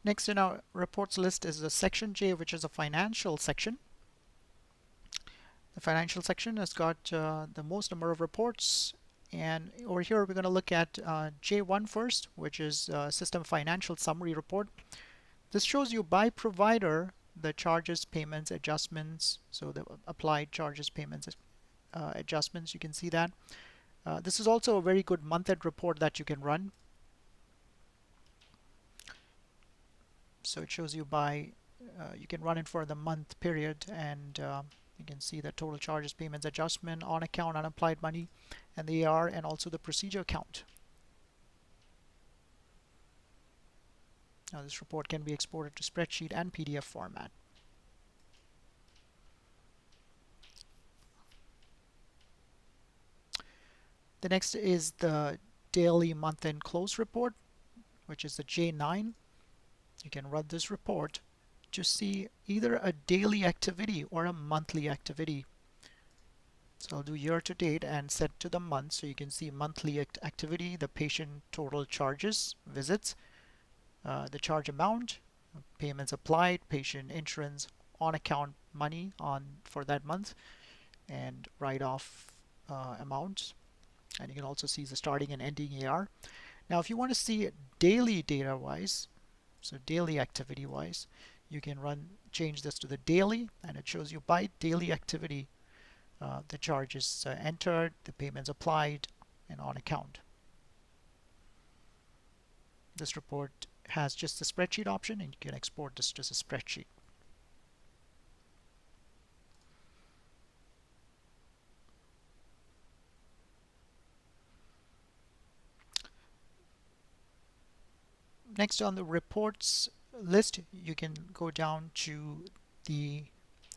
Next in our reports list is the section J, which is a financial section. The financial section has got the most number of reports, and over here we're going to look at J1 first, which is System Financial Summary Report. This shows you by provider the charges, payments, adjustments, so the applied charges, payments, adjustments. You can see that. This is also a very good month-end report that you can run. So it shows you by, you can run it for the month period, and you can see the total charges, payments, adjustment, on account, unapplied money, and the AR, and also the procedure count. Now this report can be exported to spreadsheet and PDF format. The next is the daily month-end close report, which is the J9. You can run this report to see either a daily activity or a monthly activity. So I'll do year to date and set to the month, so you can see monthly activity, the patient total charges, visits, the charge amount, payments applied, patient insurance, on account money for that month, and write-off amounts. And you can also see the starting and ending AR. Now if you want to see daily data wise, so daily activity wise, you can change this to the daily, and it shows you by daily activity the charges entered, the payments applied, and on account. This report has just the spreadsheet option, and you can export this to a spreadsheet. Next on the reports list, you can go down to the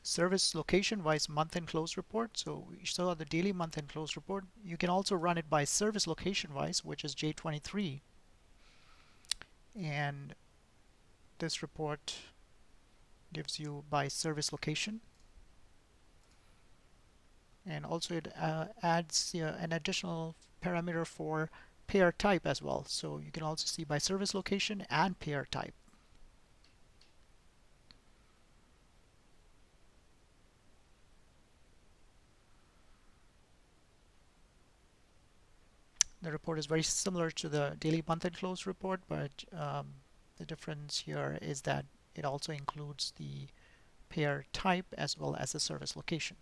service location wise month and close report. So we saw the daily month and close report. You can also run it by service location wise, which is J23. And this report gives you by service location. And also it adds an additional parameter for payer type as well. So you can also see by service location and payer type. The report is very similar to the daily month and close report, but the difference here is that it also includes the payer type as well as the service location.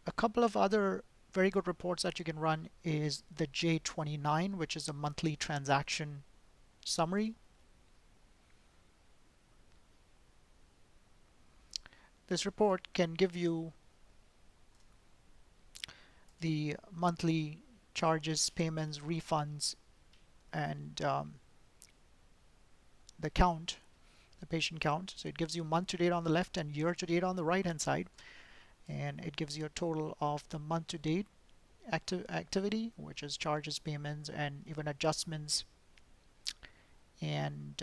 A couple of other very good reports that you can run is the J29, which is a monthly transaction summary. This report can give you the monthly charges, payments, refunds, and the count, the patient count. So it gives you month to date on the left and year to date on the right hand side, and it gives you a total of the month to date activity, which is charges, payments, and even adjustments, and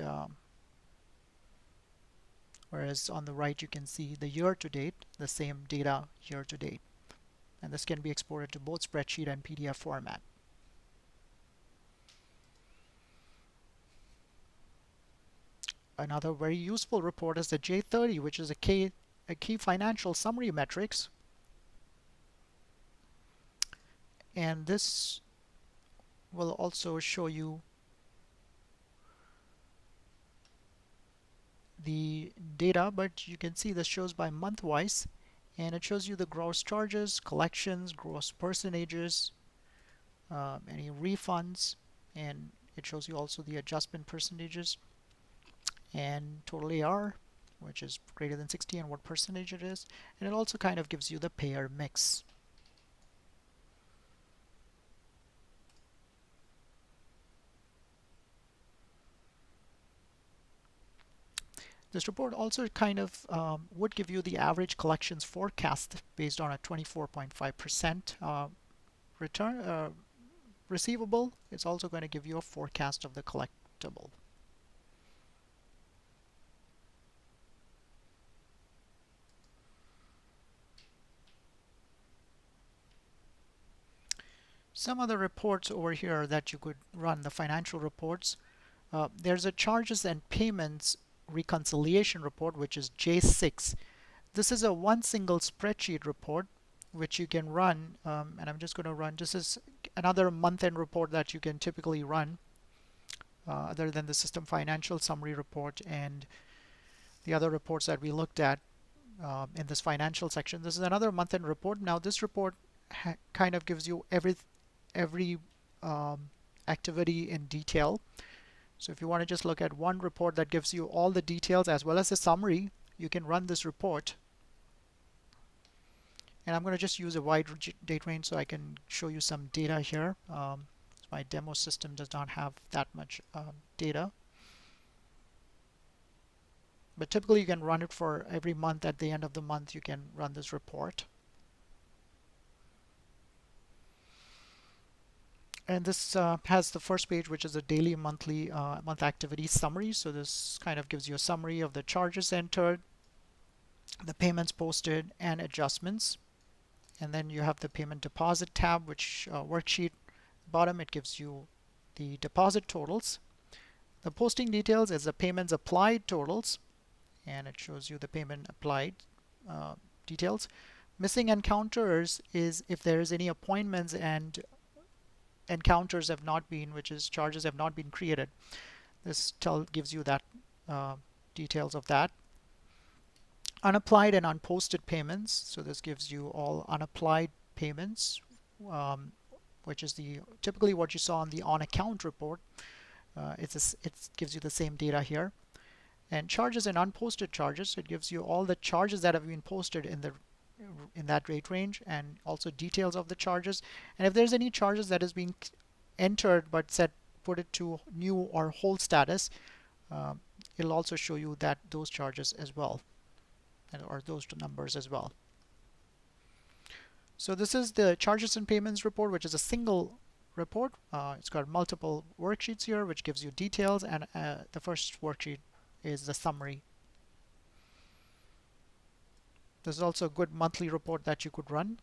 whereas on the right you can see the year to date, the same data year to date, and this can be exported to both spreadsheet and PDF format. Another very useful report is the J30, which is a key financial summary metrics, and this will also show you the data, but you can see this shows by month wise, and it shows you the gross charges, collections, gross percentages, any refunds, and it shows you also the adjustment percentages and total AR, which is greater than 60, and what percentage it is, and it also kind of gives you the payer mix. This report also kind of would give you the average collections forecast based on a 24.5% return receivable. It's also going to give you a forecast of the collectible. Some other reports over here that you could run, the financial reports. There's a charges and payments reconciliation report, which is J6. This is a one single spreadsheet report which you can run, and I'm just going to run. This is another month-end report that you can typically run, other than the system financial summary report and the other reports that we looked at in this financial section. This is another month-end report. Now this report kind of gives you every activity in detail. So if you want to just look at one report that gives you all the details as well as the summary, you can run this report. And I'm going to just use a wide date range so I can show you some data here. My demo system does not have that much data. But typically you can run it for every month. At the end of the month you can run this report. And this has the first page, which is a daily, monthly, month activity summary. So this kind of gives you a summary of the charges entered, the payments posted, and adjustments. And then you have the payment deposit tab, which worksheet bottom, it gives you the deposit totals. The posting details is the payments applied totals, and it shows you the payment applied details. Missing encounters is if there is any appointments and encounters have not been, which is charges have not been created. This gives you that details of that. Unapplied and unposted payments. So this gives you all unapplied payments, which is typically what you saw on the on account report. It gives you the same data here. And charges and unposted charges. It gives you all the charges that have been posted in that rate range, and also details of the charges. And if there's any charges that has been entered but put it to new or hold status, it'll also show you those charges as well, or those two numbers as well. So this is the charges and payments report, which is a single report. It's got multiple worksheets here, which gives you details, and the first worksheet is the summary. This is also a good monthly report that you could run.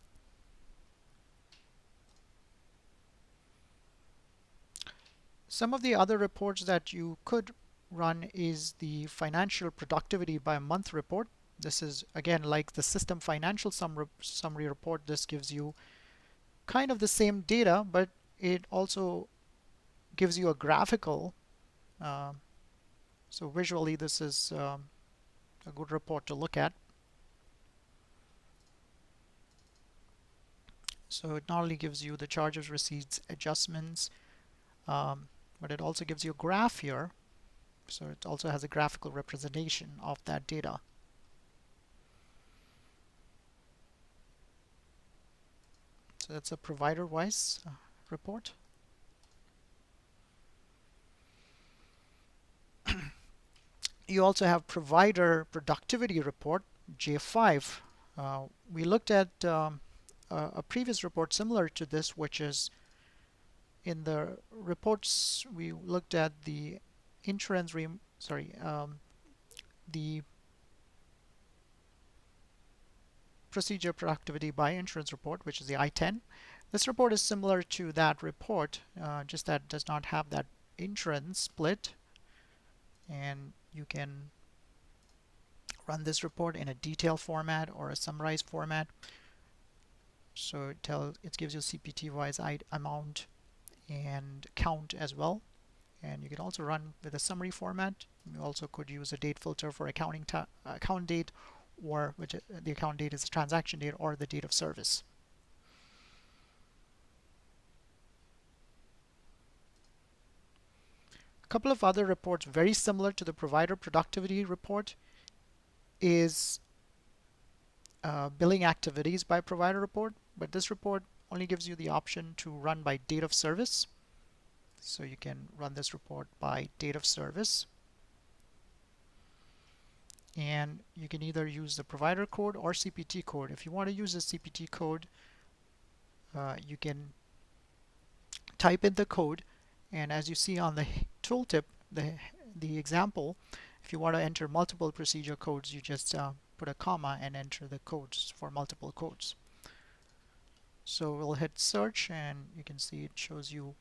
Some of the other reports that you could run is the financial productivity by month report. This is again like the system financial summary report. This gives you kind of the same data, but it also gives you a graphical. So visually this is a good report to look at. So it not only gives you the charges, receipts, adjustments, but it also gives you a graph here. So it also has a graphical representation of that data. So that's a provider-wise report. You also have provider productivity report, J5. We looked at a previous report similar to this, which is in the reports we looked at the insurance the procedure productivity by insurance report, which is the I-10. This report is similar to that report, just that it does not have that insurance split, and you can run this report in a detailed format or a summarized format. So it gives you CPT wise amount and count as well, and you can also run with a summary format. You also could use a date filter for account date, or which the account date is the transaction date or the date of service. A couple of other reports very similar to the provider productivity report is billing activities by provider report, but this report only gives you the option to run by date of service. So you can run this report by date of service, and you can either use the provider code or CPT code. If you want to use the CPT code, you can type in the code, and as you see on the tooltip, the example, if you want to enter multiple procedure codes, you just put a comma and enter the codes for multiple codes. So we'll hit search and you can see it shows you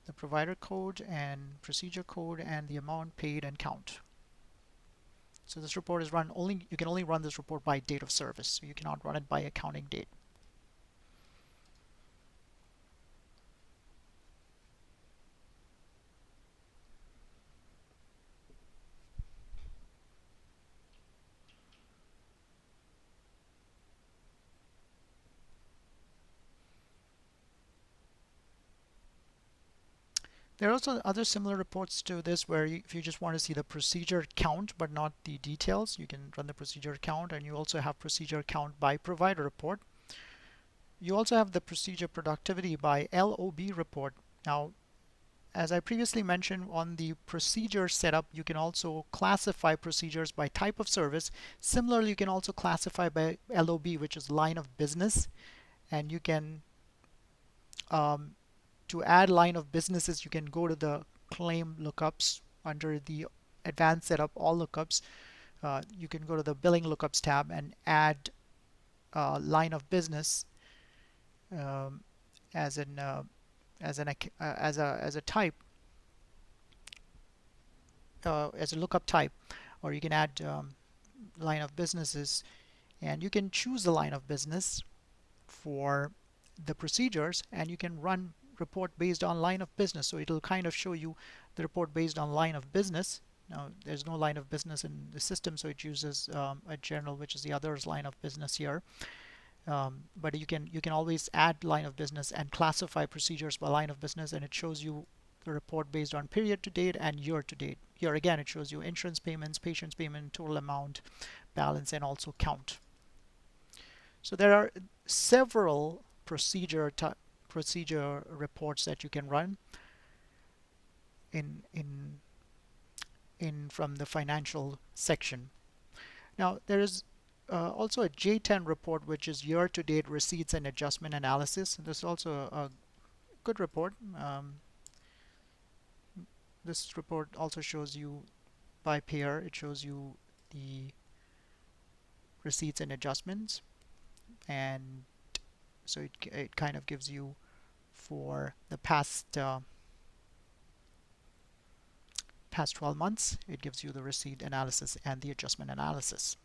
the provider code and procedure code and the amount paid and count. So this report is run only, you can only run this report by date of service, so you cannot run it by accounting date. There are also other similar reports to this where if you just want to see the procedure count but not the details, you can run the procedure count, and you also have procedure count by provider report. You also have the procedure productivity by LOB report. Now, as I previously mentioned, on the procedure setup, you can also classify procedures by type of service. Similarly, you can also classify by LOB, which is line of business, and you can to add line of businesses, you can go to the claim lookups under the advanced setup all lookups. You can go to the billing lookups tab and add line of business um, as an as a type, as a lookup type, or you can add line of businesses, and you can choose the line of business for the procedures, and you can run report based on line of business. So it'll kind of show you the report based on line of business. Now there's no line of business in the system, so it uses a general, which is the other's line of business here. But you can always add line of business and classify procedures by line of business, and it shows you the report based on period to date and year to date. Here again, it shows you insurance payments, patient's payment, total amount, balance, and also count. So there are several procedure reports that you can run in from the financial section. Now there is also a J10 report, which is year-to-date receipts and adjustment analysis. This is also a good report. This report also shows you by payer. It shows you the receipts and adjustments, and so it kind of gives you for the past 12 months. It gives you the receipt analysis and the adjustment analysis.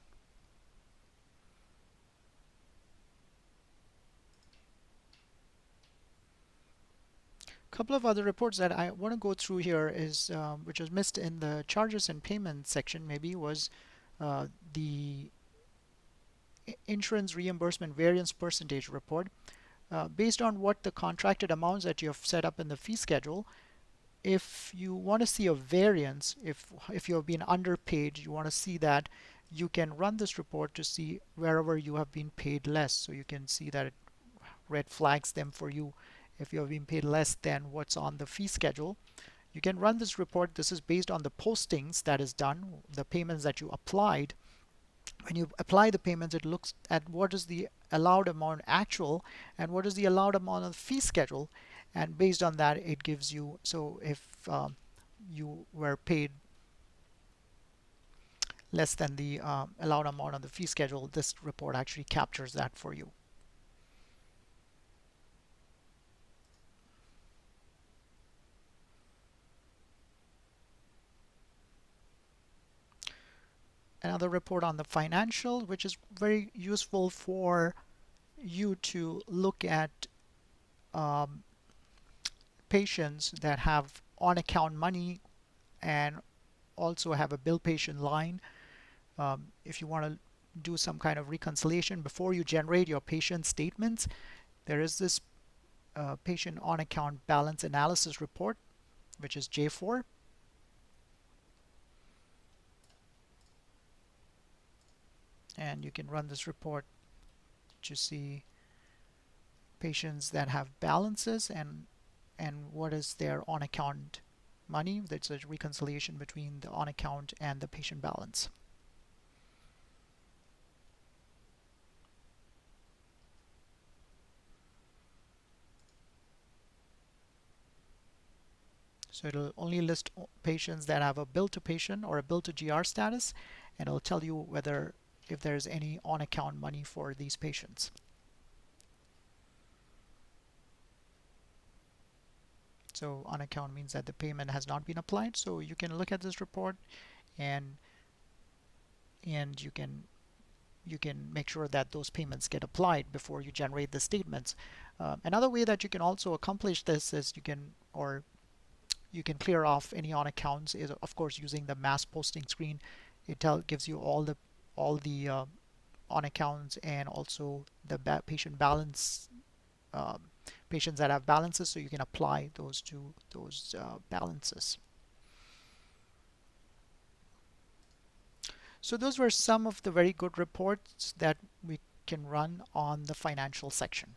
A couple of other reports that I want to go through here is which was missed in the charges and payments section, maybe, was the insurance reimbursement variance percentage report. Based on what the contracted amounts that you have set up in the fee schedule, if you want to see a variance, if you have been underpaid, you want to see that, you can run this report to see wherever you have been paid less. So you can see that it red flags them for you if you have been paid less than what's on the fee schedule. You can run this report. This is based on the postings that is done, the payments that you applied. When you apply the payments, it looks at what is the allowed amount actual and what is the allowed amount of the fee schedule, and based on that it gives you, so if you were paid less than the allowed amount on the fee schedule, this report actually captures that for you. Another report on the financial, which is very useful for you to look at patients that have on account money and also have a bill patient line. If you want to do some kind of reconciliation before you generate your patient statements, there is this patient on account balance analysis report, which is J4. And you can run this report to see patients that have balances and what is their on account money. That's a reconciliation between the on account and the patient balance. So it'll only list patients that have a bill to patient or a bill to GR status, and it'll tell you whether if there's any on account money for these patients. So on account means that the payment has not been applied. So you can look at this report and you can make sure that those payments get applied before you generate the statements. Another way that you can also accomplish this is you can clear off any on accounts is of course using the mass posting screen. It gives you all the on accounts and also the patient balance, um, patients that have balances, so you can apply those to those balances. So those were some of the very good reports that we can run on the financial section.